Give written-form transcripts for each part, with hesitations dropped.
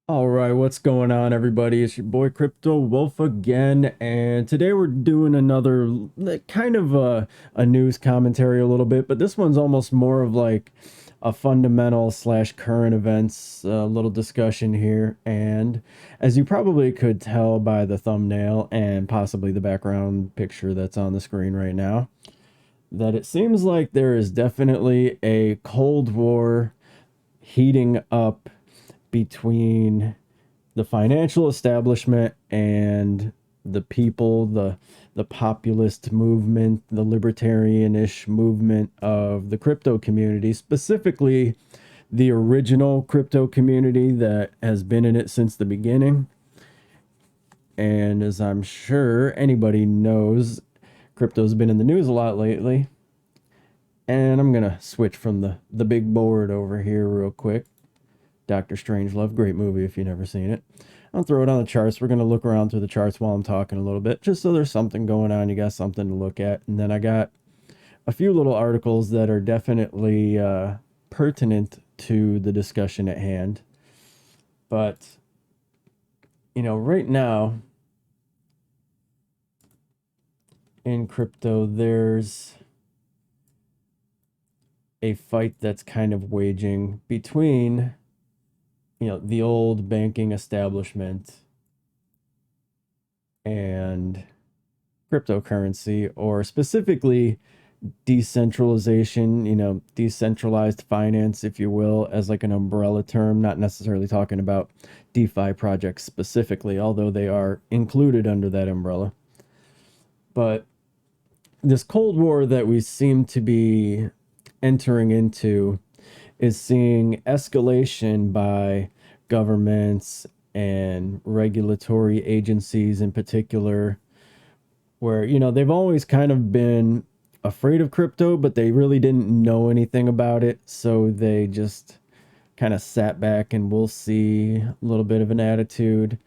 All right, what's going on, everybody? It's your boy Crypto Wolf again, and today we're doing another kind of a news commentary a little bit, but this one's almost more of like a fundamental slash current events little discussion here. And as you probably could tell by the thumbnail and possibly the background picture that's on the screen right now, that it seems like there is definitely a Cold War heating up between the financial establishment and the people, the populist movement, the libertarian-ish movement of the crypto community, specifically the original crypto community that has been in it since the beginning. And as I'm sure anybody knows, crypto's been in the news a lot lately. And I'm gonna switch from the big board over here real quick. Doctor Strangelove, great movie if you've never seen it. I'll throw it on the charts. We're going to look around through the charts while I'm talking a little bit, just so there's something going on. You got something to look at. And then I got a few little articles that are definitely pertinent to the discussion at hand. But, right now in crypto, there's a fight that's kind of waging between, the old banking establishment and cryptocurrency, or specifically decentralization, decentralized finance, if you will, as like an umbrella term, not necessarily talking about DeFi projects specifically, although they are included under that umbrella. But this Cold War that we seem to be entering into is seeing escalation by governments and regulatory agencies in particular, where they've always kind of been afraid of crypto, but they really didn't know anything about it, so they just kind of sat back and we'll see a little bit of an attitude.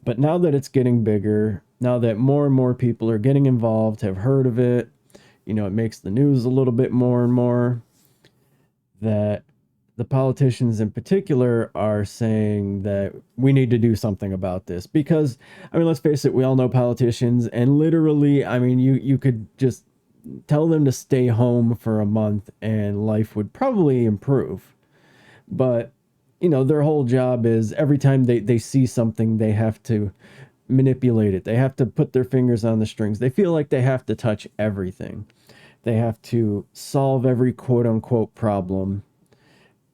But now that it's getting bigger, now that more and more people are getting involved, have heard of it, it makes the news a little bit more and more, that the politicians in particular are saying that we need to do something about this. Because, I mean, let's face it, we all know politicians, and literally, I mean, you could just tell them to stay home for a month and life would probably improve. But, their whole job is every time they see something, they have to manipulate it. They have to put their fingers on the strings. They feel like they have to touch everything. They have to solve every quote unquote problem.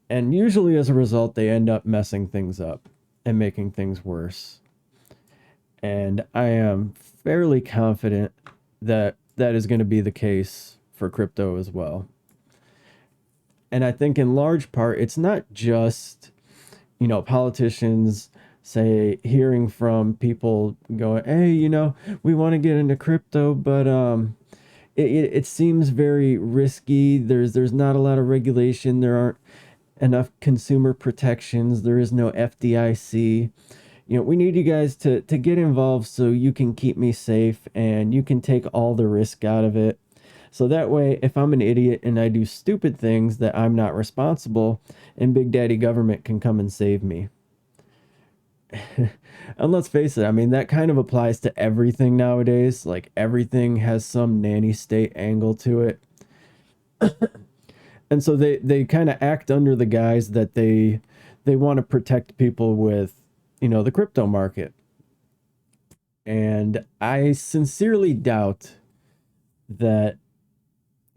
And usually as a result, they end up messing things up and making things worse. And I am fairly confident that that is going to be the case for crypto as well. And I think in large part, it's not just, politicians say hearing from people going, hey, we want to get into crypto, but it seems very risky. There's not a lot of regulation. There aren't enough consumer protections. There is no FDIC. We need you guys to get involved so you can keep me safe and you can take all the risk out of it. So that way, if I'm an idiot and I do stupid things, that I'm not responsible and Big Daddy government can come and save me. And let's face it, I mean, that kind of applies to everything nowadays. Like everything has some nanny state angle to it. And so they kind of act under the guise that they want to protect people with, the crypto market. And I sincerely doubt that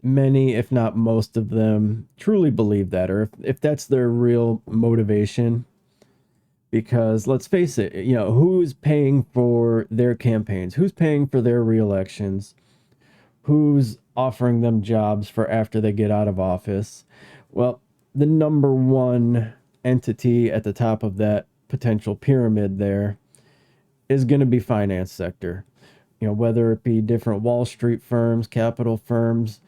many, if not most of them, truly believe that, or if that's their real motivation. Because let's face it, who's paying for their campaigns? Who's paying for their re-elections? Who's offering them jobs for after they get out of office? Well, the number one entity at the top of that potential pyramid there is going to be finance sector. Whether it be different Wall Street firms, capital firms,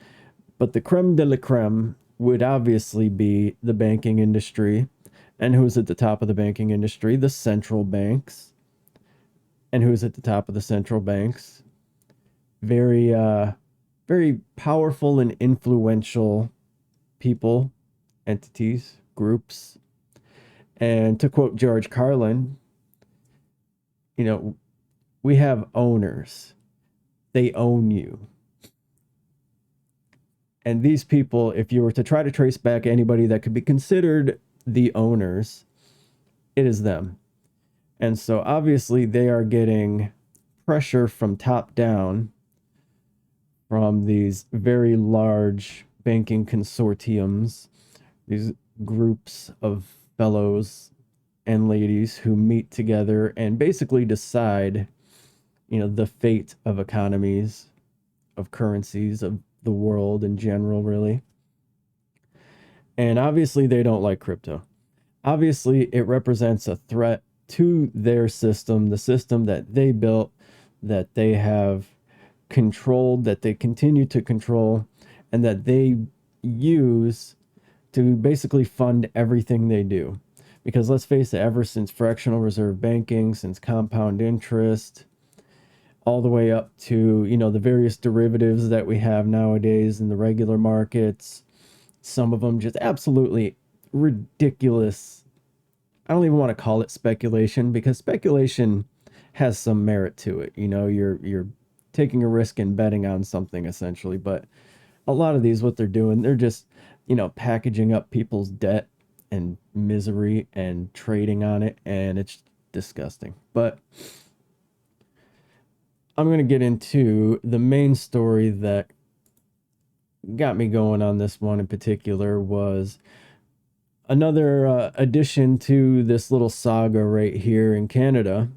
but the creme de la creme would obviously be the banking industry. And who's at the top of the banking industry? The central banks. And who's at the top of the central banks? Very very powerful and influential people, entities, groups. And to quote George Carlin, you know, we have owners. They own you. And these people, if you were to try to trace back anybody that could be considered the owners, it is them. And so obviously they are getting pressure from top down from these very large banking consortiums, these groups of fellows and ladies who meet together and basically decide, the fate of economies, of currencies, of the world in general, really. And obviously, they don't like crypto. Obviously, it represents a threat to their system, the system that they built, that they have controlled, that they continue to control, and that they use to basically fund everything they do. Because let's face it, ever since fractional reserve banking, since compound interest, all the way up to, the various derivatives that we have nowadays in the regular markets, some of them just absolutely ridiculous. I don't even want to call it speculation, because speculation has some merit to it. You're taking a risk and betting on something essentially, but a lot of these, what they're doing, they're just, packaging up people's debt and misery and trading on it, and it's disgusting. But I'm going to get into the main story that got me going on this one in particular. Was another addition to this little saga right here in Canada.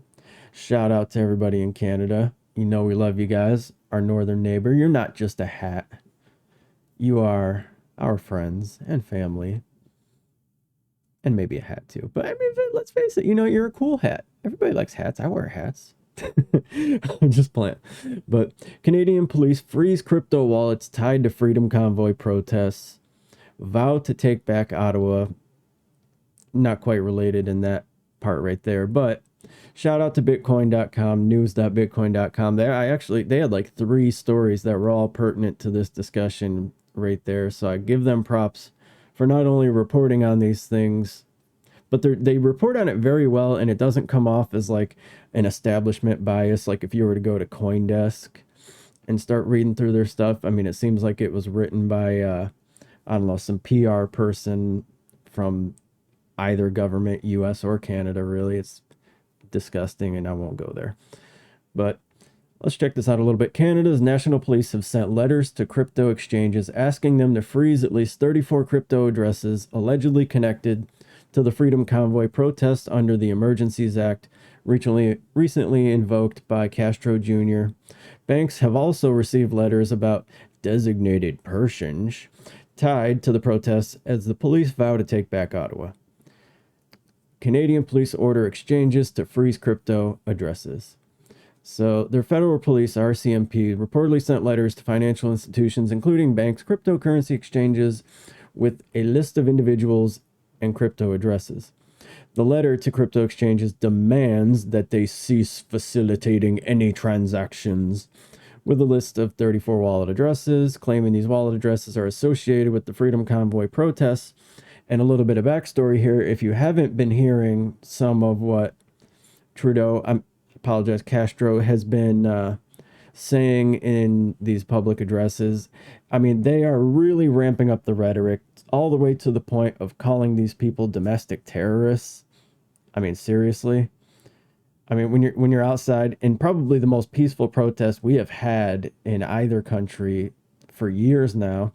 Shout out to everybody in Canada. We love you guys, our northern neighbor. You're not just a hat. You are our friends and family. And maybe a hat too. But I mean, let's face it, you're a cool hat. Everybody likes hats. I wear hats. I'm just playing. But Canadian police freeze crypto wallets tied to Freedom Convoy protests. Vow to take back Ottawa. Not quite related in that part right there, but shout out to bitcoin.com, news.bitcoin.com. They had like 3 stories that were all pertinent to this discussion right there. So I give them props for not only reporting on these things, but they report on it very well, and it doesn't come off as like an establishment bias. Like if you were to go to CoinDesk and start reading through their stuff, I mean, it seems like it was written by, I don't know, some PR person from either government, US or Canada, really. It's disgusting, and I won't go there. But let's check this out a little bit. Canada's national police have sent letters to crypto exchanges asking them to freeze at least 34 crypto addresses allegedly connected to the Freedom Convoy protests under the Emergencies Act recently invoked by Castro Jr. Banks have also received letters about designated persons tied to the protests as the police vow to take back Ottawa. Canadian police order exchanges to freeze crypto addresses. So their federal police, RCMP, reportedly sent letters to financial institutions, including banks, cryptocurrency exchanges, with a list of individuals and crypto addresses. The letter to crypto exchanges demands that they cease facilitating any transactions, with a list of 34 wallet addresses, claiming these wallet addresses are associated with the Freedom Convoy protests. And a little bit of backstory here, if you haven't been hearing some of what Castro has been saying in these public addresses, I mean, they are really ramping up the rhetoric all the way to the point of calling these people domestic terrorists. I mean, seriously. I mean, when you're outside in probably the most peaceful protest we have had in either country for years now,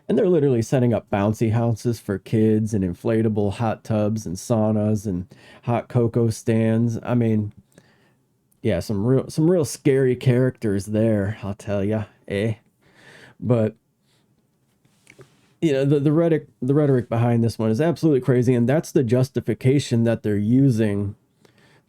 and they're literally setting up bouncy houses for kids and inflatable hot tubs and saunas and hot cocoa stands. I mean, yeah, some real scary characters there, I'll tell ya, eh? But the rhetoric behind this one is absolutely crazy, and that's the justification that they're using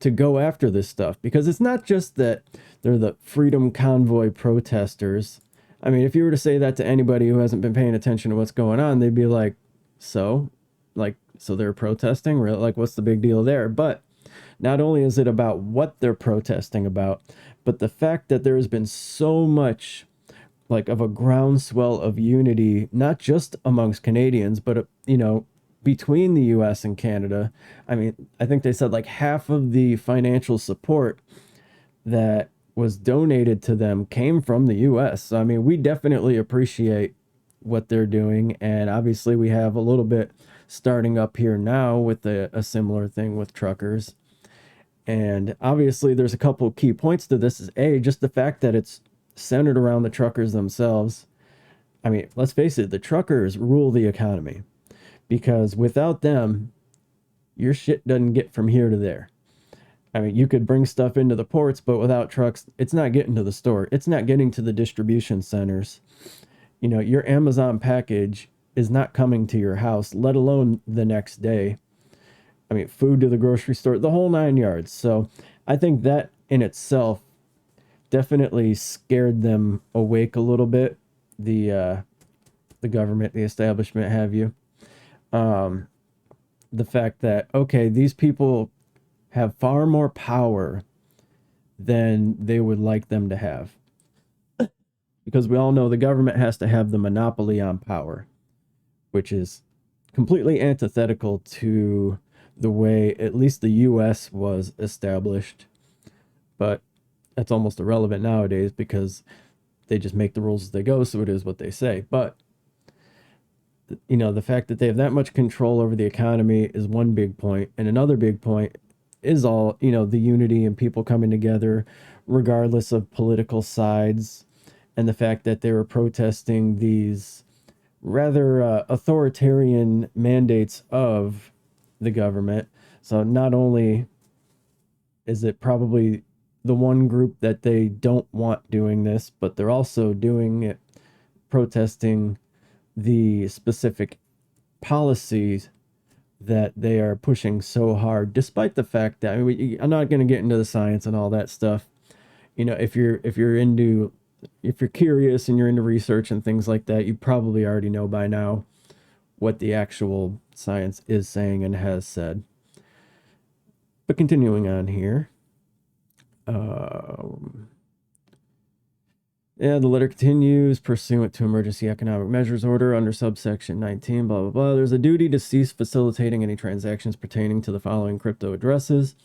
to go after this stuff, because it's not just that they're the Freedom Convoy protesters. I mean, if you were to say that to anybody who hasn't been paying attention to what's going on, they'd be like, so they're protesting? Really? Like, what's the big deal there? But not only is it about what they're protesting about, but the fact that there has been so much like of a groundswell of unity, not just amongst Canadians, but, between the US and Canada. I mean, I think they said like half of the financial support that was donated to them came from the US. So, I mean, we definitely appreciate what they're doing. And obviously, we have a little bit starting up here now with a similar thing with truckers. And obviously, there's a couple of key points to this is A, just the fact that it's centered around the truckers themselves. I mean, let's face it, the truckers rule the economy because without them, your shit doesn't get from here to there. I mean, you could bring stuff into the ports, but without trucks, it's not getting to the store. It's not getting to the distribution centers. You know, your Amazon package is not coming to your house, let alone the next day. I mean, food to the grocery store, the whole 9 yards. So I think that in itself definitely scared them awake a little bit. The government, the establishment, have you. The fact that, okay, these people have far more power than they would like them to have. Because we all know the government has to have the monopoly on power, which is completely antithetical to the way at least the US was established. But that's almost irrelevant nowadays because they just make the rules as they go, so it is what they say. But you know, the fact that they have that much control over the economy is one big point, and another big point is all, you know, the unity and people coming together regardless of political sides, and the fact that they were protesting these rather authoritarian mandates of the government. So not only is it probably the one group that they don't want doing this, but they're also doing it, protesting the specific policies that they are pushing so hard, despite the fact that, I mean, I'm not going to get into the science and all that stuff. You know, if you're curious and you're into research and things like that, you probably already know by now what the actual science is saying and has said. But continuing on here, the letter continues, pursuant to Emergency Economic Measures Order under subsection 19, blah, blah, blah. There's a duty to cease facilitating any transactions pertaining to the following crypto addresses.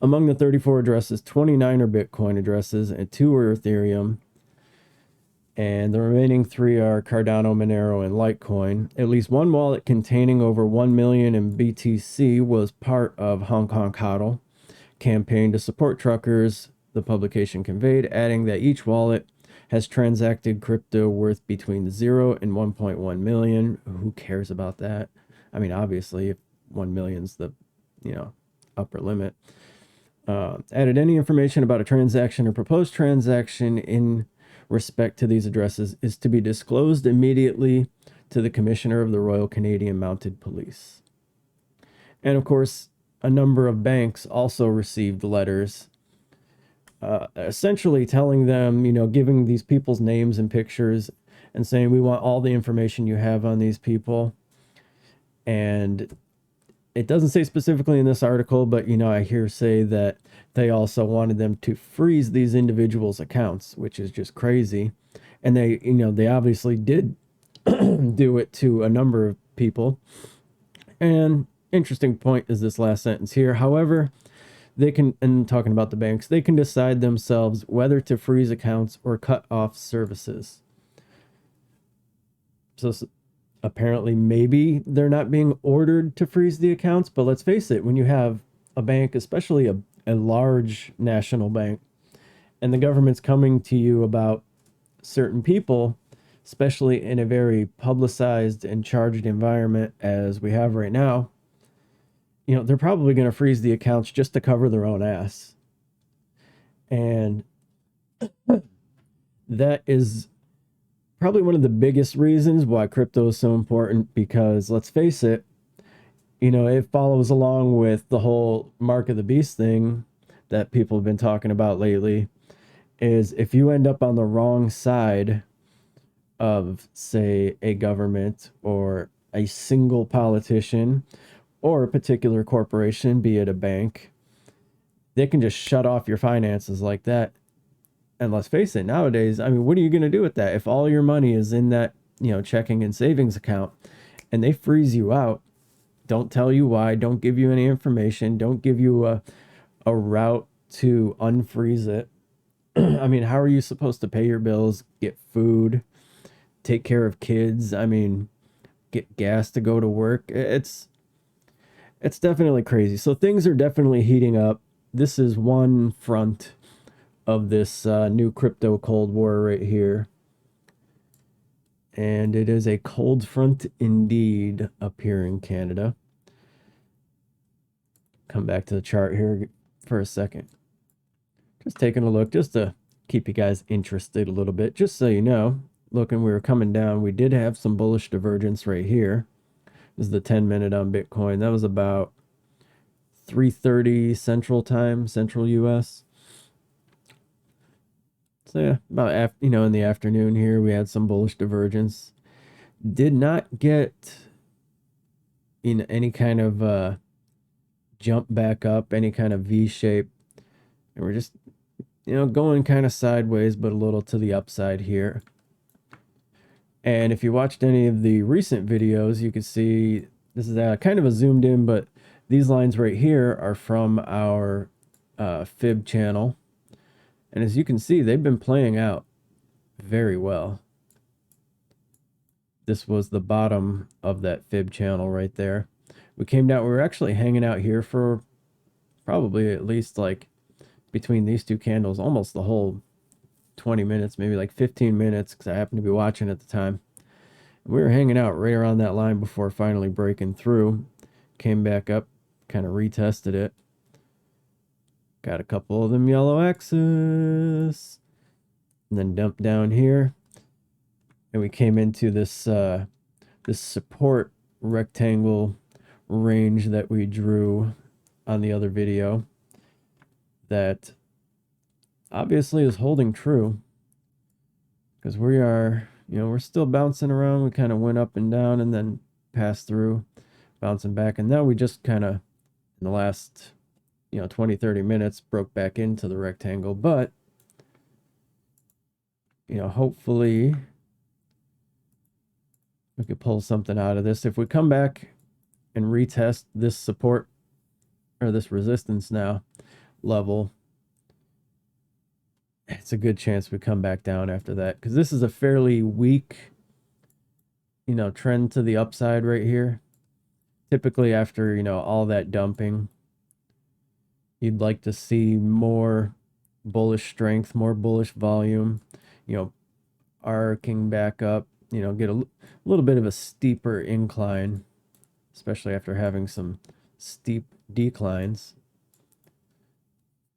Among the 34 addresses, 29 are Bitcoin addresses and 2 are Ethereum. And the remaining 3 are Cardano, Monero, and Litecoin. At least one wallet containing over 1 million in BTC was part of Hong Kong HODL campaign to support truckers, the publication conveyed, adding that each wallet has transacted crypto worth between 0 and 1.1 million. Who cares about that? I mean, obviously, if 1 million's the, upper limit. Added any information about a transaction or proposed transaction in respect to these addresses is to be disclosed immediately to the Commissioner of the Royal Canadian Mounted Police. And of course, a number of banks also received letters essentially telling them, giving these people's names and pictures and saying, we want all the information you have on these people. And it doesn't say specifically in this article, but, I hear say that they also wanted them to freeze these individuals' accounts, which is just crazy. And they obviously did do it to a number of people. And interesting point is this last sentence here. However, they can, and talking about the banks, they can decide themselves whether to freeze accounts or cut off services. So apparently maybe they're not being ordered to freeze the accounts, but let's face it, when you have a bank, especially a large national bank, and the government's coming to you about certain people, especially in a very publicized and charged environment as we have right now, they're probably going to freeze the accounts just to cover their own ass. And that is probably one of the biggest reasons why crypto is so important, because let's face it, it follows along with the whole mark of the beast thing that people have been talking about lately, is if you end up on the wrong side of, say, a government or a single politician or a particular corporation, be it a bank, they can just shut off your finances like that. And let's face it, nowadays, I mean, what are you going to do with that? If all your money is in that, checking and savings account and they freeze you out, don't tell you why, don't give you any information, don't give you a route to unfreeze it. I mean, how are you supposed to pay your bills, get food, take care of kids? I mean, get gas to go to work? It's definitely crazy. So things are definitely heating up. This is one front of this new crypto Cold War right here. And it is a cold front indeed up here in Canada. Come back to the chart here for a second. Just taking a look just to keep you guys interested a little bit. Just so you know, looking, we were coming down. We did have some bullish divergence right here. This is the 10-minute on Bitcoin. That was about 3:30 Central Time, Central US. So yeah, about in the afternoon here, we had some bullish divergence. Did not get in any kind of jump back up, any kind of V shape. And we're just, going kind of sideways, but a little to the upside here. And if you watched any of the recent videos, you could see this is kind of a zoomed in, but these lines right here are from our fib channel. And as you can see, they've been playing out very well. This was the bottom of that fib channel right there. We came down, we were actually hanging out here for probably at least like between these two candles, almost the whole 20 minutes, maybe like 15 minutes, because I happened to be watching at the time. We were hanging out right around that line before finally breaking through. Came back up, kind of retested it. Got a couple of them yellow X's. And then dumped down here. And we came into this this support rectangle range that we drew on the other video. That obviously is holding true. Because we are, we're still bouncing around. We kind of went up and down and then passed through, bouncing back. And now we just kind of, in the last 20, 30 minutes, broke back into the rectangle. But, hopefully we could pull something out of this. If we come back and retest this support or this resistance now level, it's a good chance we come back down after that, because this is a fairly weak, trend to the upside right here. Typically after, all that dumping, you'd like to see more bullish strength, more bullish volume, arcing back up, get a little bit of a steeper incline, especially after having some steep declines.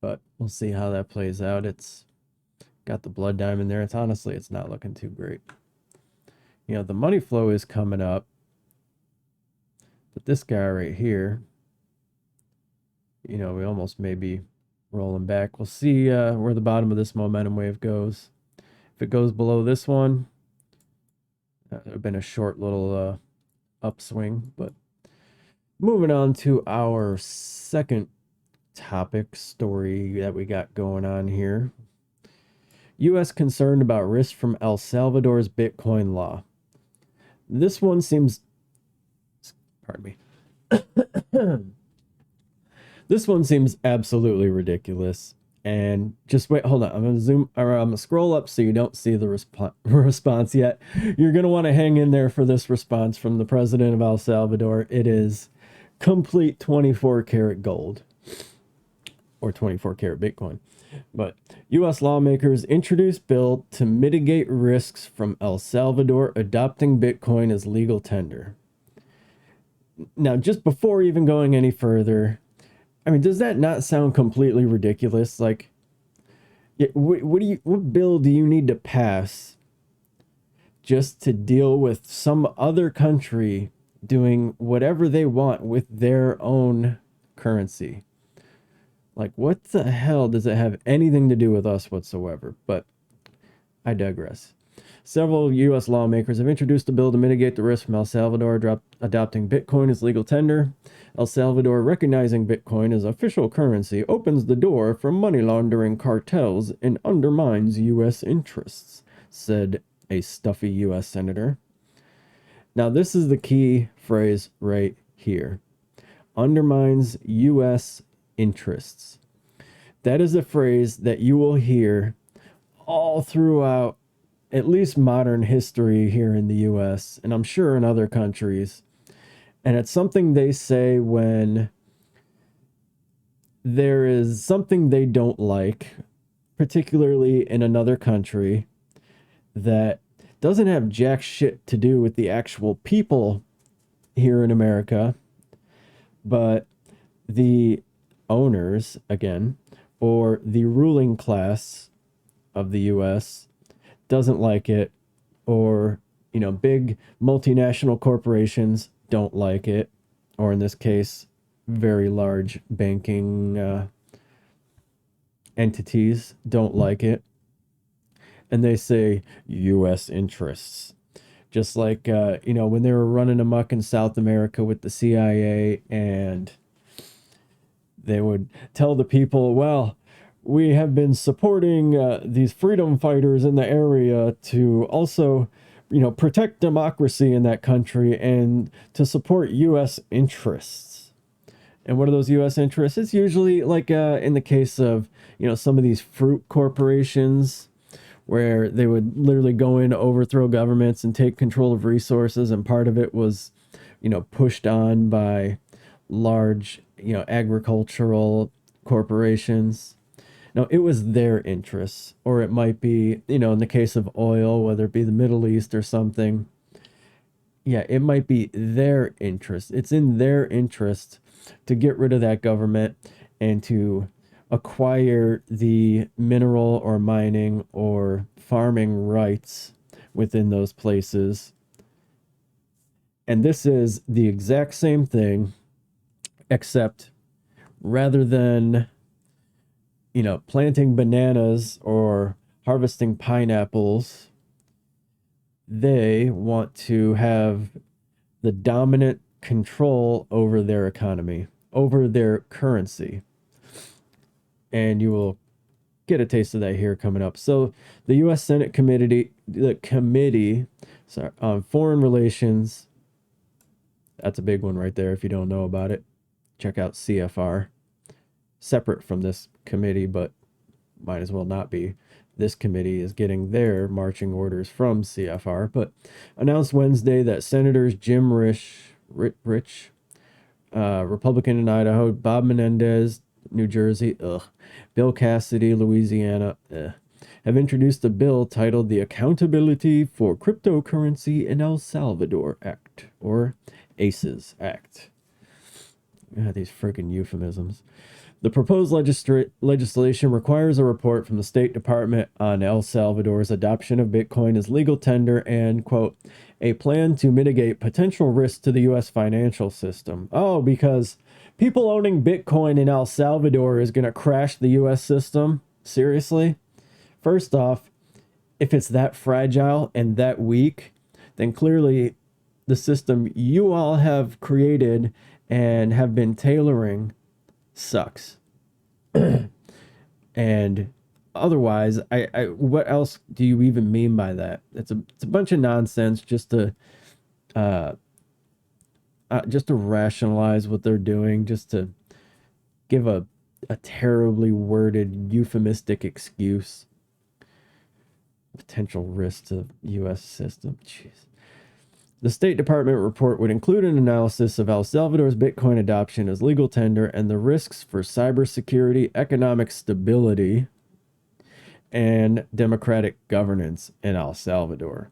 But we'll see how that plays out. It's got the blood diamond there. It's not looking too great. The money flow is coming up, but this guy right here, we almost may be rolling back. We'll see where the bottom of this momentum wave goes. If it goes below this one, that would have been a short little upswing. But moving on to our second topic story that we got going on here. U.S. concerned about risk from El Salvador's Bitcoin law. This one seems, pardon me. This one seems absolutely ridiculous. And just wait, hold on. I'm going to scroll up so you don't see the response yet. You're going to want to hang in there for this response from the president of El Salvador. It is complete 24 karat gold, or 24 karat Bitcoin. But U.S. lawmakers introduced bill to mitigate risks from El Salvador adopting Bitcoin as legal tender. Now, just before even going any further, I mean, does that not sound completely ridiculous? Like, what bill do you need to pass just to deal with some other country doing whatever they want with their own currency? Like, what the hell does it have anything to do with us whatsoever? But I digress. Several U.S. lawmakers have introduced a bill to mitigate the risk from El Salvador adopting Bitcoin as legal tender. El Salvador recognizing Bitcoin as official currency opens the door for money laundering cartels and undermines U.S. interests, said a stuffy U.S. senator. Now, this is the key phrase right here. undermines U.S. interests. That is a phrase that you will hear all throughout at least modern history here in the US, and I'm sure in other countries. And it's something they say when there is something they don't like, particularly in another country, that doesn't have jack shit to do with the actual people here in America, but the owners, again, or the ruling class of the US doesn't like it, or, big multinational corporations don't like it, or in this case, very large banking entities don't like it. And they say US interests. Just like, when they were running amok in South America with the CIA, and they would tell the people, well, we have been supporting these freedom fighters in the area to also, protect democracy in that country and to support U.S. interests. And what are those U.S. interests? It's usually like in the case of, some of these fruit corporations where they would literally go in, overthrow governments and take control of resources. And part of it was, pushed on by large, agricultural corporations. No, it was their interests, or it might be, in the case of oil, whether it be the Middle East or something. Yeah, it might be their interest. It's in their interest to get rid of that government and to acquire the mineral or mining or farming rights within those places. And this is the exact same thing, except rather than planting bananas or harvesting pineapples, they want to have the dominant control over their economy, over their currency. And you will get a taste of that here coming up. So the U.S. Senate the committee on foreign relations, that's a big one right there. If you don't know about it, check out CFR. Separate from this committee, but might as well not be. This committee is getting their marching orders from CFR, but announced Wednesday that Senators Jim Rich, Republican in Idaho, Bob Menendez, New Jersey, Bill Cassidy, Louisiana, have introduced a bill titled the Accountability for Cryptocurrency in El Salvador Act, or ACES Act. These friggin' euphemisms. The proposed legislation requires a report from the State Department on El Salvador's adoption of Bitcoin as legal tender and, quote, a plan to mitigate potential risks to the U.S. financial system. Oh, because people owning Bitcoin in El Salvador is going to crash the U.S. system? Seriously? First off, if it's that fragile and that weak, then clearly the system you all have created and have been tailoring sucks. And otherwise, I what else do you even mean by that? It's a bunch of nonsense just to rationalize what they're doing, just to give a terribly worded euphemistic excuse. Potential risk to U.S. system. Jeez. The State Department report would include an analysis of El Salvador's Bitcoin adoption as legal tender and the risks for cybersecurity, economic stability, and democratic governance in El Salvador.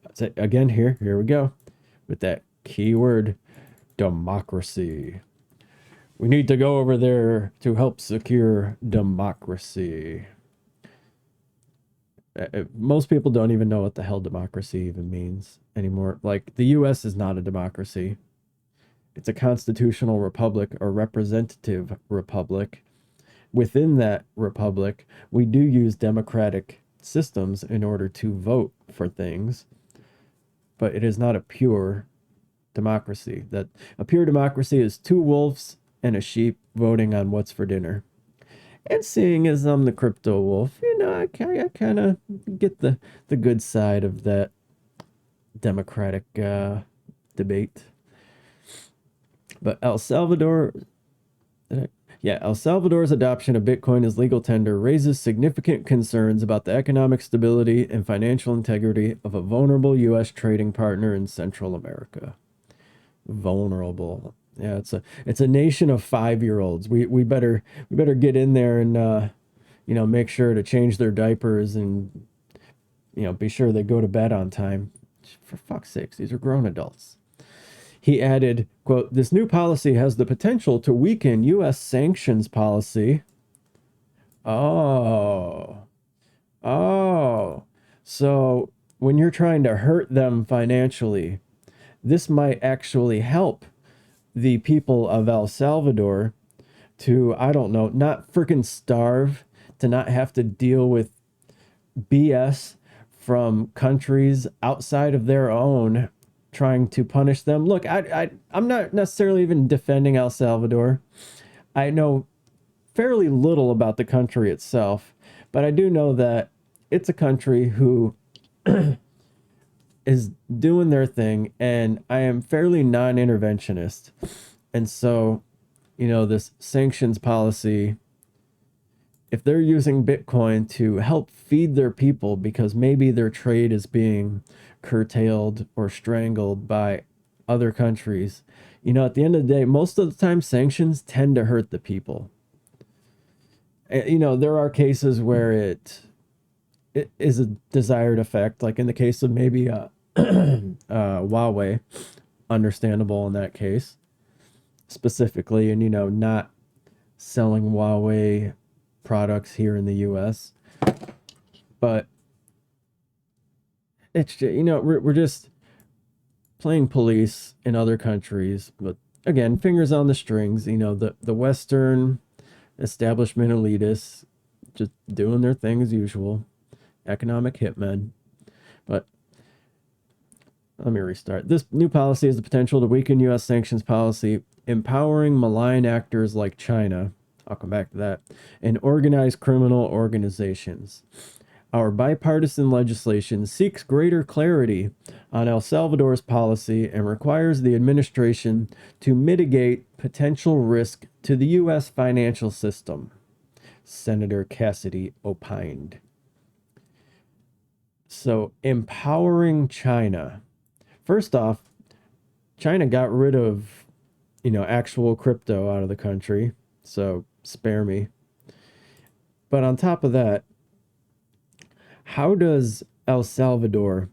That's it. Again, here we go with that key word, democracy. We need to go over there to help secure democracy. Most people don't even know what the hell democracy even means anymore. Like, the U.S. is not a democracy. It's a constitutional republic or representative republic. Within that republic, we do use democratic systems in order to vote for things, but it is not a pure democracy. That a pure democracy is two wolves and a sheep voting on what's for dinner. And seeing as I'm the crypto wolf, I kind of get the good side of that democratic debate. But El Salvador's adoption of Bitcoin as legal tender raises significant concerns about the economic stability and financial integrity of a vulnerable U.S. trading partner in Central America. Vulnerable. Yeah, it's a nation of 5-year-olds. We better get in there and make sure to change their diapers and be sure they go to bed on time. For fuck's sakes, these are grown adults. He added, quote, "This new policy has the potential to weaken U.S. sanctions policy." Oh. So when you're trying to hurt them financially, this might actually help the people of El Salvador to, I don't know, not freaking starve, to not have to deal with BS from countries outside of their own trying to punish them. Look, I'm not necessarily even defending El Salvador. I know fairly little about the country itself, but I do know that it's a country who is doing their thing, and I am fairly non-interventionist. And so, this sanctions policy, if they're using Bitcoin to help feed their people because maybe their trade is being curtailed or strangled by other countries, at the end of the day, most of the time sanctions tend to hurt the people. There are cases where it is a desired effect, like in the case of maybe Huawei, understandable in that case specifically, and not selling Huawei products here in the US. But it's just, we're just playing police in other countries. But again, fingers on the strings, the Western establishment elitists just doing their thing as usual, economic hitmen. But let me restart. This new policy has the potential to weaken U.S. sanctions policy, empowering malign actors like China, I'll come back to that, and organized criminal organizations. Our bipartisan legislation seeks greater clarity on El Salvador's policy and requires the administration to mitigate potential risk to the U.S. financial system, Senator Cassidy opined. So, empowering China. First off, China got rid of, actual crypto out of the country, so spare me. But on top of that, how does El Salvador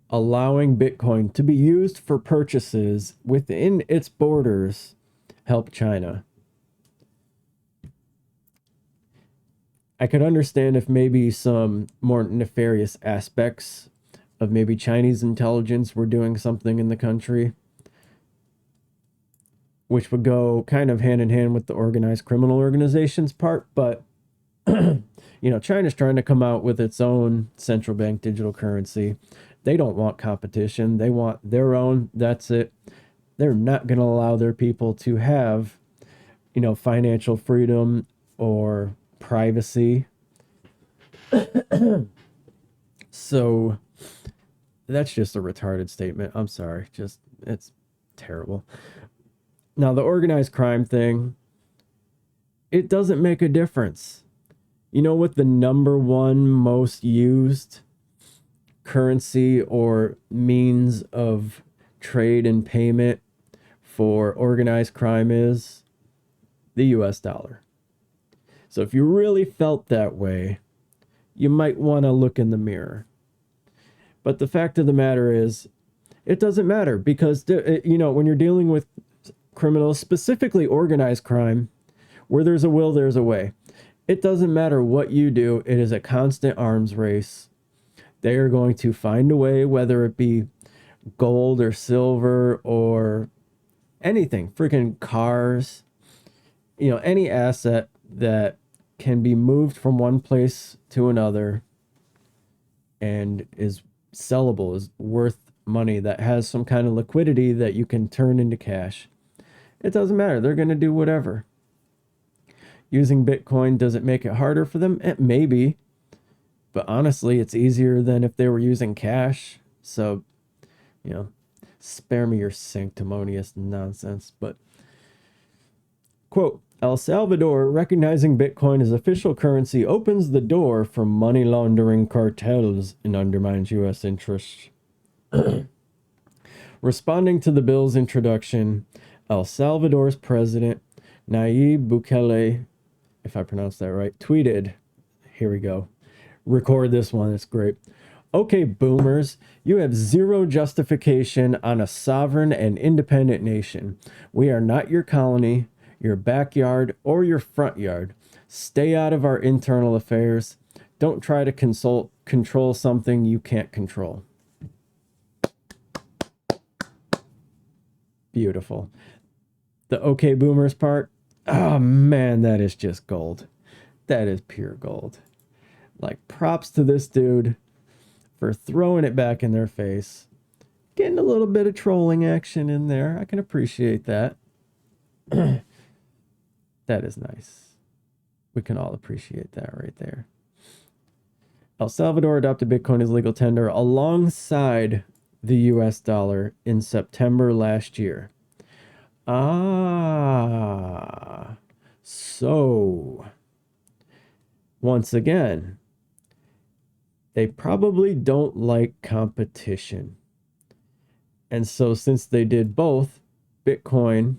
allowing Bitcoin to be used for purchases within its borders help China? I could understand if maybe some more nefarious aspects of maybe Chinese intelligence were doing something in the country, which would go kind of hand in hand with the organized criminal organizations part. But, China's trying to come out with its own central bank digital currency. They don't want competition. They want their own. That's it. They're not going to allow their people to have, financial freedom or privacy. So that's just a retarded statement. I'm sorry. It's terrible. Now, the organized crime thing, it doesn't make a difference. What the number one most used currency or means of trade and payment for organized crime is? The US dollar. So if you really felt that way, you might want to look in the mirror. But the fact of the matter is, it doesn't matter, because, when you're dealing with criminals, specifically organized crime, where there's a will, there's a way. It doesn't matter what you do. It is a constant arms race. They are going to find a way, whether it be gold or silver or anything, freaking cars, any asset that can be moved from one place to another and is sellable, is worth money, that has some kind of liquidity that you can turn into cash. It doesn't matter. They're going to do whatever. Using Bitcoin, does it make it harder for them? It may be. But honestly, it's easier than if they were using cash. So, Spare me your sanctimonious nonsense. But, quote, El Salvador, recognizing Bitcoin as official currency, opens the door for money laundering cartels and undermines U.S. interests. Responding to the bill's introduction, El Salvador's president, Nayib Bukele, if I pronounced that right, tweeted, here we go, record this one, it's great. Okay, boomers, you have zero justification on a sovereign and independent nation. We are not your colony, your backyard, or your front yard. Stay out of our internal affairs. Don't try to control something you can't control. Beautiful. The okay boomers part, oh man, that is just gold. That is pure gold. Like, props to this dude for throwing it back in their face. Getting a little bit of trolling action in there. I can appreciate that. That is nice. We can all appreciate that right there. El Salvador adopted Bitcoin as legal tender alongside the US dollar in September last year. So once again, they probably don't like competition. And so since they did both Bitcoin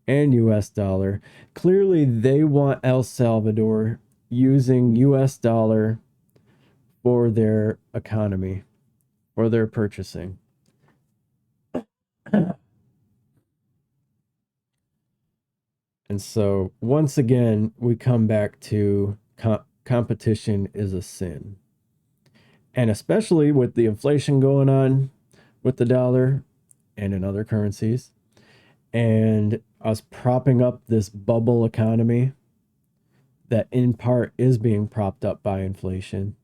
and US dollar, clearly they want El Salvador using US dollar for their economy, for their purchasing. And so once again, we come back to competition is a sin. And especially with the inflation going on with the dollar and in other currencies, and us propping up this bubble economy that in part is being propped up by inflation.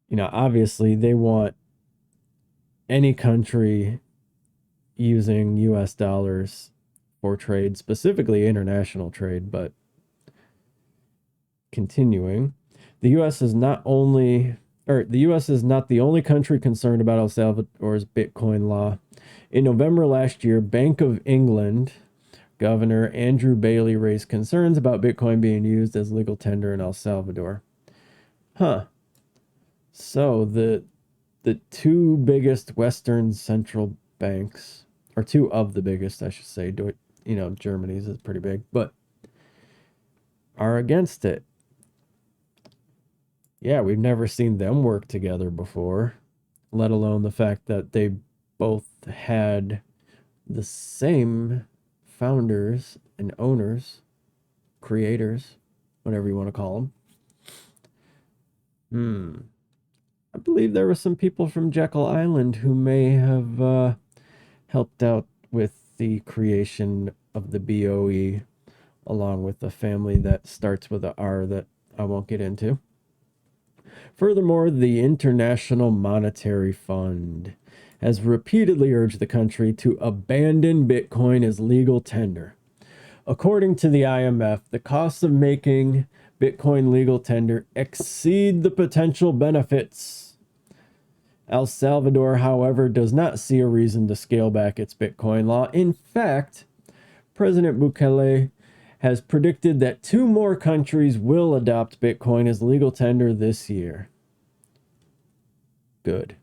You know, obviously they want any country using US dollars for trade, specifically international trade. But continuing, the US is not the only country concerned about El Salvador's Bitcoin law. In November last year, Bank of England Governor Andrew Bailey raised concerns about Bitcoin being used as legal tender in El Salvador. So the two biggest Western central banks, or two of the biggest, I should say, Germany's is pretty big, but are against it. Yeah, we've never seen them work together before, let alone the fact that they both had the same founders and owners, creators, whatever you want to call them. I believe there were some people from Jekyll Island who may have helped out with the creation of the BOE, along with the family that starts with a R that I won't get into. Furthermore, the International Monetary Fund has repeatedly urged the country to abandon Bitcoin as legal tender. According to the IMF, the costs of making Bitcoin legal tender exceed the potential benefits. El Salvador, however, does not see a reason to scale back its Bitcoin law. In fact, President Bukele has predicted that 2 more countries will adopt Bitcoin as legal tender this year. Good.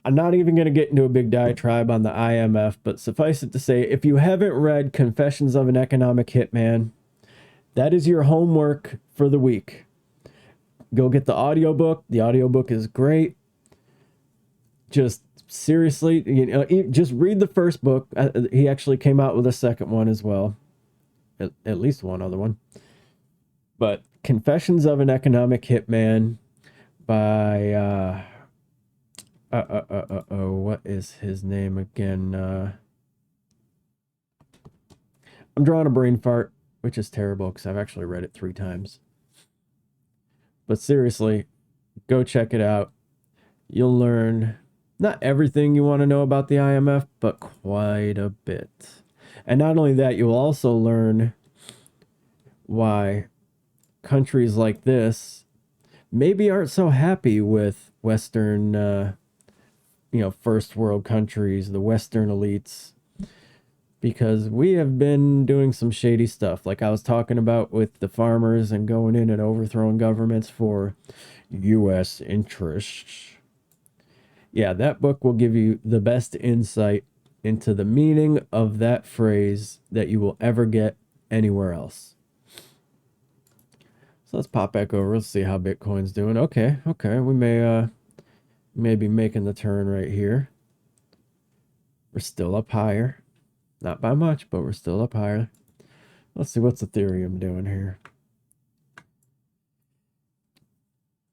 I'm not even going to get into a big diatribe on the IMF, but suffice it to say, if you haven't read Confessions of an Economic Hitman, that is your homework for the week. Go get the audiobook. The audiobook is great. Just seriously, just read the first book. He actually came out with a second one as well. At least one other one. But Confessions of an Economic Hitman by what is his name again? I'm drawing a brain fart, which is terrible because I've actually read it 3 times. But seriously, go check it out. You'll learn not everything you want to know about the IMF, but quite a bit. And not only that, you'll also learn why countries like this maybe aren't so happy with Western first world countries, the Western elites, because we have been doing some shady stuff, like I was talking about with the farmers and going in and overthrowing governments for U.S. interests. Yeah, that book will give you the best insight into the meaning of that phrase that you will ever get anywhere else. So let's pop back over. Let's see how Bitcoin's doing. Okay, we may be making the turn right here. We're still up higher. Not by much, but we're still up higher. Let's see what's Ethereum doing here.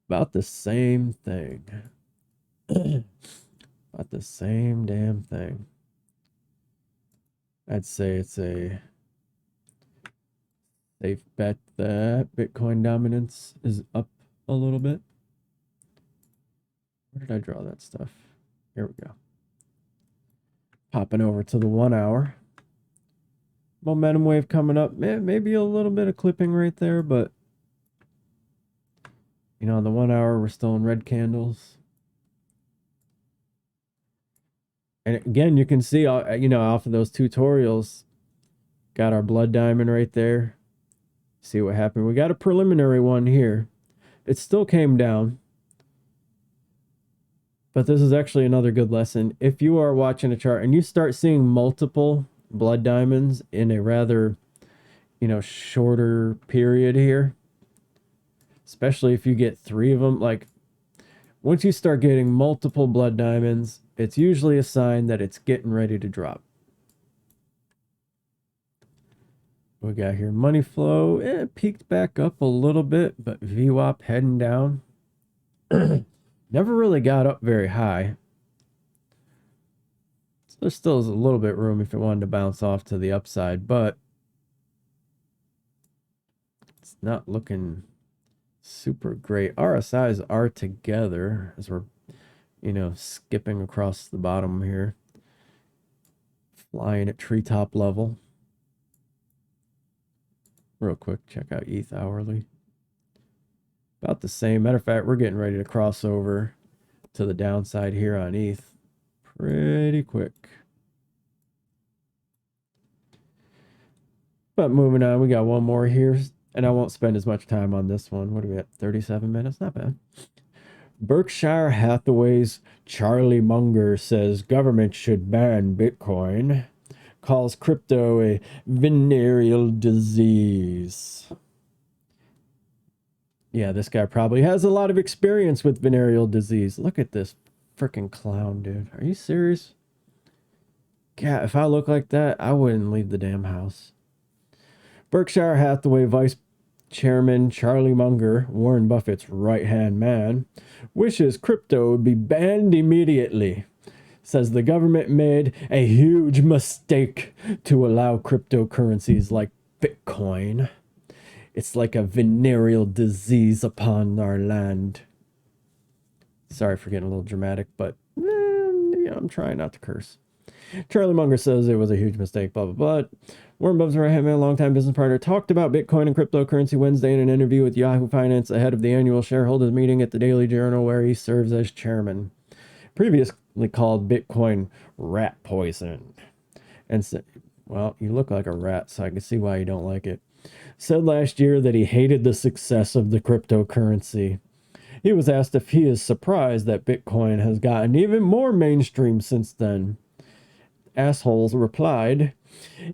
About the same thing. About the same damn thing. I'd say it's a safe bet that Bitcoin dominance is up a little bit. Where did I draw that stuff? Here we go. Popping over to the 1 hour. Momentum wave coming up. Maybe a little bit of clipping right there, but on the 1 hour, we're still in red candles. And again, you can see, off of those tutorials, got our blood diamond right there. See what happened. We got a preliminary one here. It still came down. But this is actually another good lesson. If you are watching a chart and you start seeing multiple blood diamonds in a rather, shorter period here, especially if you get 3 of them, like once you start getting multiple blood diamonds, it's usually a sign that it's getting ready to drop. We got here money flow. It peaked back up a little bit, but VWAP heading down. Never really got up very high. So there still is a little bit room if it wanted to bounce off to the upside, but it's not looking super great. RSIs are together as we're, skipping across the bottom here. Flying at treetop level. Real quick, check out ETH hourly. About the same. Matter of fact, we're getting ready to cross over to the downside here on ETH pretty quick. But moving on, we got one more here, and I won't spend as much time on this one. What do we at? 37 minutes? Not bad. Berkshire Hathaway's Charlie Munger says government should ban Bitcoin. Calls crypto a venereal disease. Yeah, this guy probably has a lot of experience with venereal disease. Look at this freaking clown, dude. Are you serious? Yeah, if I look like that, I wouldn't leave the damn house. Berkshire Hathaway Vice Chairman Charlie Munger, Warren Buffett's right-hand man, wishes crypto would be banned immediately. Says the government made a huge mistake to allow cryptocurrencies like Bitcoin. It's like a venereal disease upon our land. Sorry for getting a little dramatic, but I'm trying not to curse. Charlie Munger says it was a huge mistake, blah, blah, blah. Warren Buffett's right-hand man, longtime business partner, talked about Bitcoin and cryptocurrency Wednesday in an interview with Yahoo Finance ahead of the annual shareholders meeting at the Daily Journal, where he serves as chairman. Previously called Bitcoin rat poison. And said, well, you look like a rat, so I can see why you don't like it. Said last year that he hated the success of the cryptocurrency. He was asked if he is surprised that Bitcoin has gotten even more mainstream since then. Assholes replied,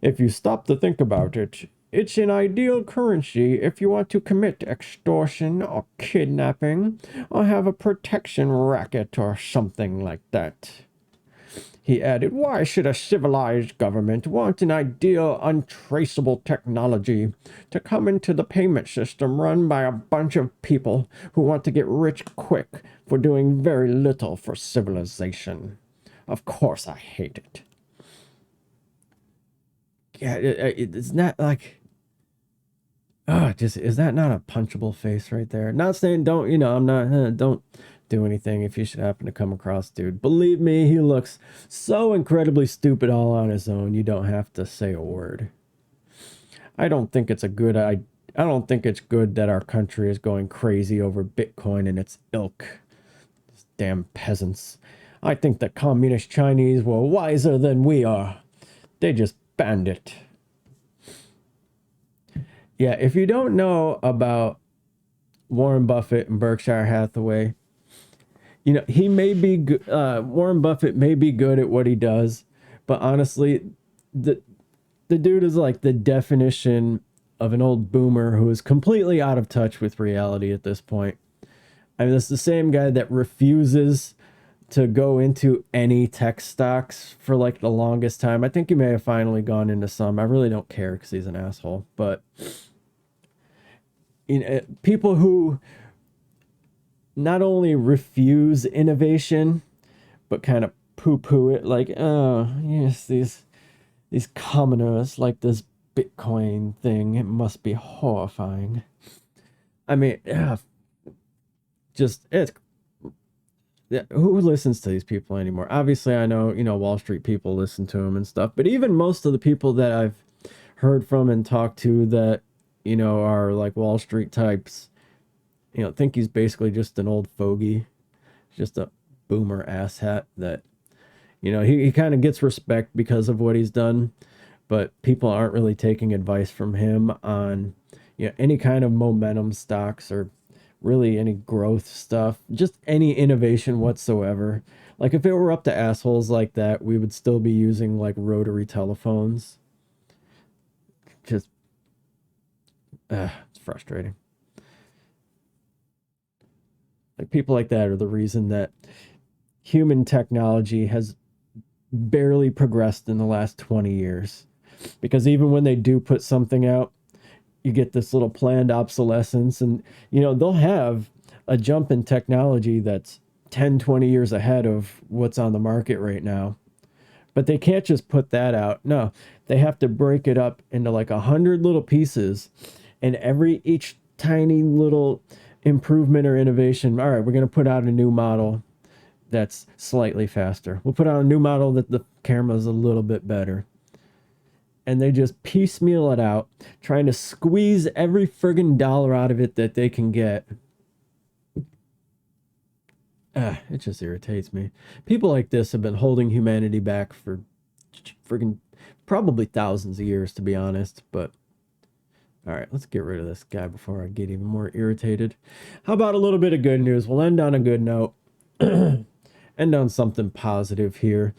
if you stop to think about it, it's an ideal currency if you want to commit extortion or kidnapping or have a protection racket or something like that. He added, why should a civilized government want an ideal, untraceable technology to come into the payment system run by a bunch of people who want to get rich quick for doing very little for civilization? Of course I hate it. Yeah, it's not like, is that not a punchable face right there? Not saying don't do anything if you should happen to come across dude. Believe me, he looks so incredibly stupid all on his own. You don't have to say a word. I don't think it's good that our country is going crazy over Bitcoin and its ilk. These damn peasants. I think the communist Chinese were wiser than we are. They just banned it. Yeah, if you don't know about Warren Buffett and Berkshire Hathaway, you know, he may be Warren Buffett may be good at what he does, but honestly, the dude is like the definition of an old boomer who is completely out of touch with reality at this point. I mean, it's the same guy that refuses to go into any tech stocks for like the longest time. I think he may have finally gone into some. I really don't care because he's an asshole. But you know, people who not only refuse innovation, but kind of poo-poo it, like, oh, yes, these commoners like this Bitcoin thing. It must be horrifying. I mean, just it's who listens to these people anymore? Obviously, I know, you know, Wall Street people listen to them and stuff, but even most of the people that I've heard from and talked to that, you know, are like Wall Street types, you know, think he's basically just an old fogey, just a boomer asshat that, you know, he kind of gets respect because of what he's done, but people aren't really taking advice from him on, you know, any kind of momentum stocks or really any growth stuff, just any innovation whatsoever. Like if it were up to assholes like that, we would still be using like rotary telephones. Just, it's frustrating. Like people like that are the reason that human technology has barely progressed in the last 20 years. Because even when they do put something out, you get this little planned obsolescence, and you know they'll have a jump in technology that's 10-20 years ahead of what's on the market right now, but they can't just put that out. No, they have to break it up into like 100 little pieces, and each tiny little improvement or innovation, all right, we're going to put out a new model that's slightly faster, we'll put out a new model that the camera's a little bit better, and they just piecemeal it out, trying to squeeze every friggin' dollar out of it that they can get. It just irritates me. People like this have been holding humanity back for friggin' probably thousands of years, to be honest. But all right, let's get rid of this guy before I get even more irritated. How about a little bit of good news? We'll end on a good note. End on something positive here.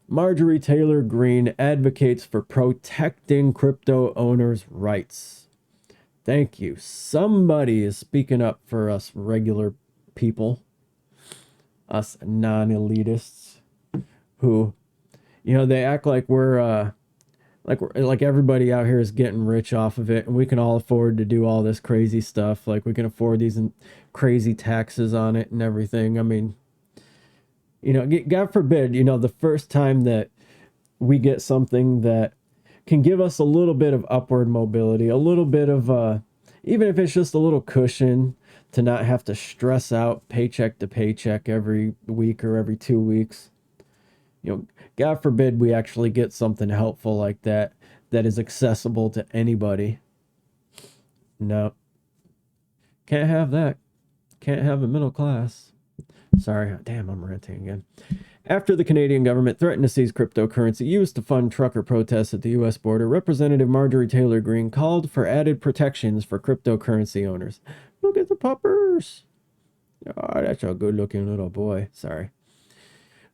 Marjorie Taylor Greene advocates for protecting crypto owners' rights. Thank you. Somebody is speaking up for us regular people, us non-elitists, who, you know, they act like we're like everybody out here is getting rich off of it, and we can all afford to do all this crazy stuff. Like we can afford these crazy taxes on it and everything. I mean, you know, God forbid, you know, the first time that we get something that can give us a little bit of upward mobility, a little bit of, even if it's just a little cushion to not have to stress out paycheck to paycheck every week or every 2 weeks. You know, God forbid we actually get something helpful like that, that is accessible to anybody. No, can't have that. Can't have a middle class. Sorry, damn, I'm ranting again. After the Canadian government threatened to seize cryptocurrency used to fund trucker protests at the U.S. border, Representative Marjorie Taylor Greene called for added protections for cryptocurrency owners. Look at the puppers. Oh, that's a good-looking little boy. Sorry.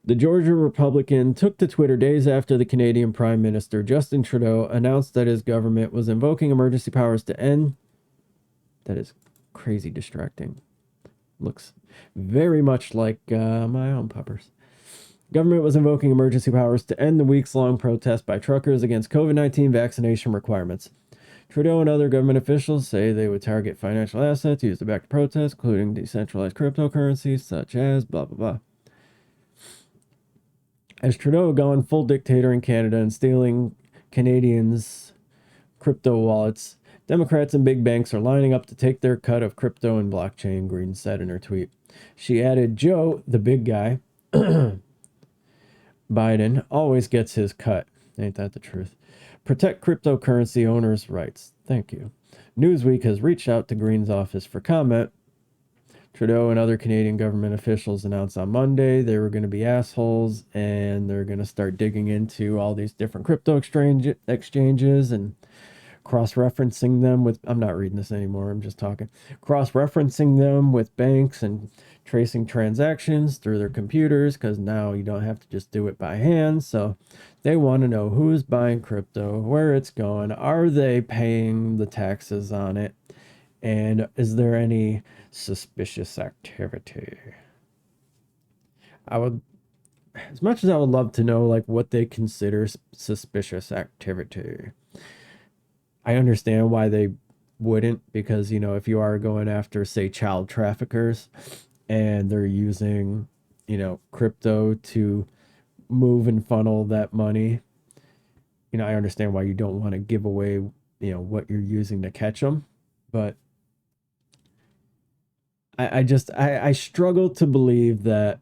The Georgia Republican took to Twitter days after the Canadian Prime Minister, Justin Trudeau, announced that his government was invoking emergency powers to end... That is crazy distracting. Looks very much like my own puppers. Government was invoking emergency powers to end the weeks-long protest by truckers against COVID-19 vaccination requirements. Trudeau and other government officials say they would target financial assets used to back the protests, including decentralized cryptocurrencies such as blah, blah, blah. As Trudeau gone full dictator in Canada and stealing Canadians' crypto wallets, Democrats and big banks are lining up to take their cut of crypto and blockchain, Greene said in her tweet. She added, Joe, the big guy, Biden, always gets his cut. Ain't that the truth? Protect cryptocurrency owners' rights. Thank you. Newsweek has reached out to Greene's office for comment. Trudeau and other Canadian government officials announced on Monday they were going to be assholes and they're going to start digging into all these different crypto exchanges and cross-referencing them with, I'm not reading this anymore, I'm just talking, cross-referencing them with banks and tracing transactions through their computers, because now you don't have to just do it by hand. So they want to know who's buying crypto, where it's going, are they paying the taxes on it, and is there any suspicious activity. I would, as much as I would love to know like what they consider suspicious activity, I understand why they wouldn't, because you know, if you are going after, say, child traffickers and they're using, you know, crypto to move and funnel that money, you know, I understand why you don't want to give away, you know, what you're using to catch them. But I struggle to believe that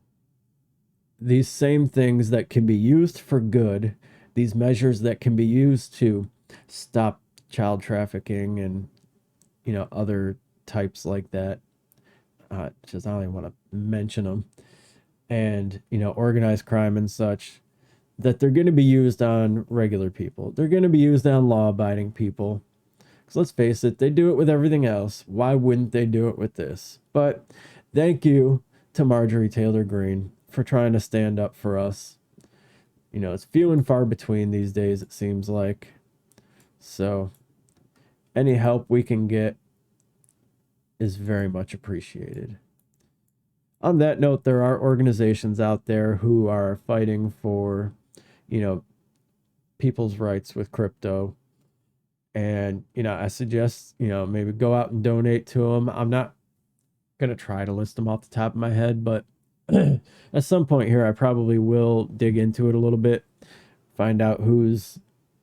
these same things that can be used for good, these measures that can be used to stop child trafficking and, you know, other types like that, just I don't even want to mention them, and, you know, organized crime and such, that they're going to be used on regular people. They're going to be used on law-abiding people. Because let's face it, they do it with everything else. Why wouldn't they do it with this? But thank you to Marjorie Taylor Greene for trying to stand up for us. You know, it's few and far between these days, it seems like. So any help we can get is very much appreciated. On that note, there are organizations out there who are fighting for, you know, people's rights with crypto. And, you know, I suggest, you know, maybe go out and donate to them. I'm not going to try to list them off the top of my head, but at some point here, I probably will dig into it a little bit, find out who's,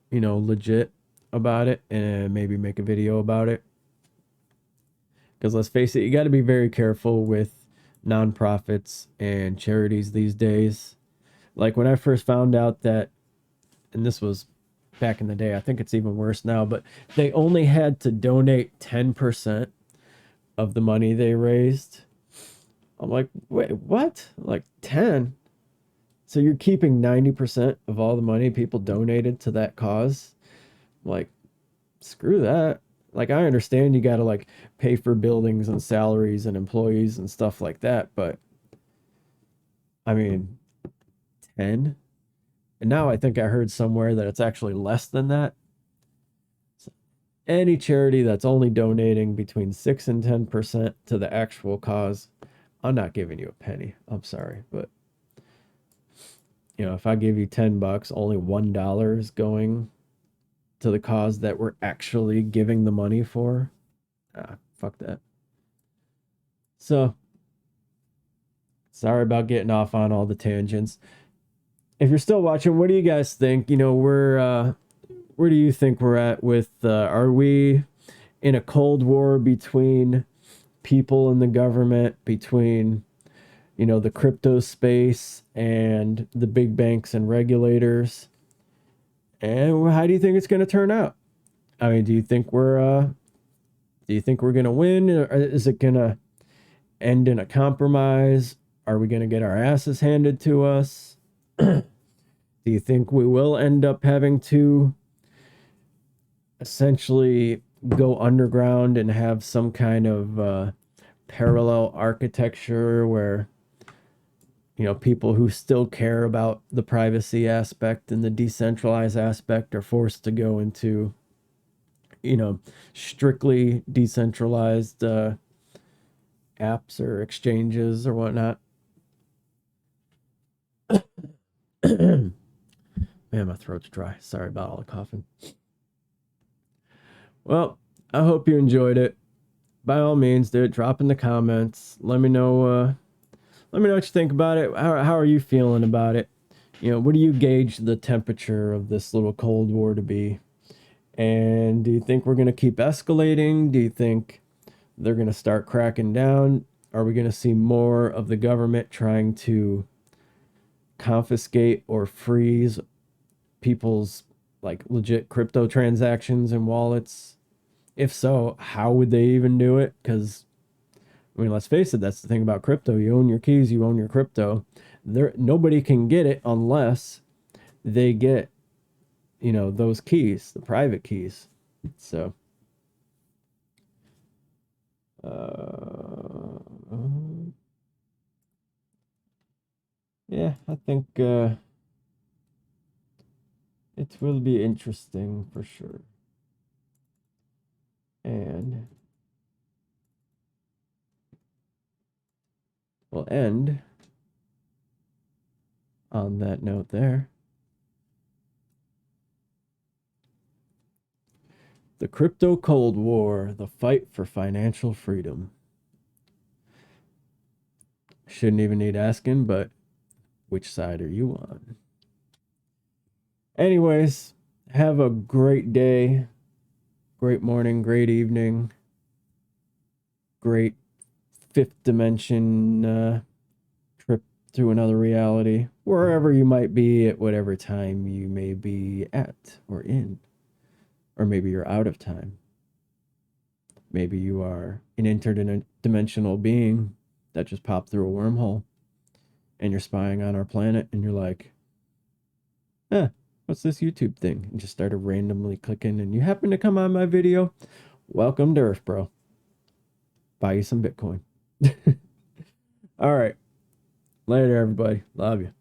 you know, legit about it, and maybe make a video about it. Because let's face it, you got to be very careful with nonprofits and charities these days. Like when I first found out that, and this was back in the day, I think it's even worse now, but they only had to donate 10% of the money they raised. I'm like, wait, what? Like 10? So you're keeping 90% of all the money people donated to that cause? Like, screw that. Like, I understand you got to like pay for buildings and salaries and employees and stuff like that, but I mean, 10? And now I think I heard somewhere that it's actually less than that. So any charity that's only donating between 6 and 10% to the actual cause, I'm not giving you a penny. I'm sorry, but you know, if I give you $10, only $1 is going to the cause that we're actually giving the money for. Fuck that. So, sorry about getting off on all the tangents. If you're still watching, what do you guys think? You know, where do you think we're at with, are we in a cold war between people and the government, between, you know, the crypto space and the big banks and regulators? And how do you think it's going to turn out? I mean, do you think we're going to win, or is it going to end in a compromise? Are we going to get our asses handed to us? Do you think we will end up having to essentially go underground and have some kind of parallel architecture where, you know, people who still care about the privacy aspect and the decentralized aspect are forced to go into, you know, strictly decentralized apps or exchanges or whatnot? Man, my throat's dry. Sorry about all the coughing. Well, I hope you enjoyed it. By all means, do it. Drop in the comments. Let me know. Let me know what you think about it. How are you feeling about it? You know, what do you gauge the temperature of this little Cold War to be? And do you think we're going to keep escalating? Do you think they're going to start cracking down? Are we going to see more of the government trying to confiscate or freeze people's like legit crypto transactions and wallets? If so, how would they even do it? Because I mean, let's face it, that's the thing about crypto. You own your keys, you own your crypto. Nobody can get it unless they get, those keys, the private keys. So, yeah, I think it will be interesting for sure. And we'll end on that note there. The Crypto Cold War, the fight for financial freedom. Shouldn't even need asking, but which side are you on? Anyways, have a great day, great morning, great evening, great fifth dimension trip to another reality, wherever you might be at whatever time you may be at or in. Or maybe you're out of time. Maybe you are an interdimensional being that just popped through a wormhole and you're spying on our planet and you're like, what's this YouTube thing? And just started randomly clicking and you happen to come on my video. Welcome to Earth, bro. Buy you some Bitcoin. All right. Later, everybody. Love you.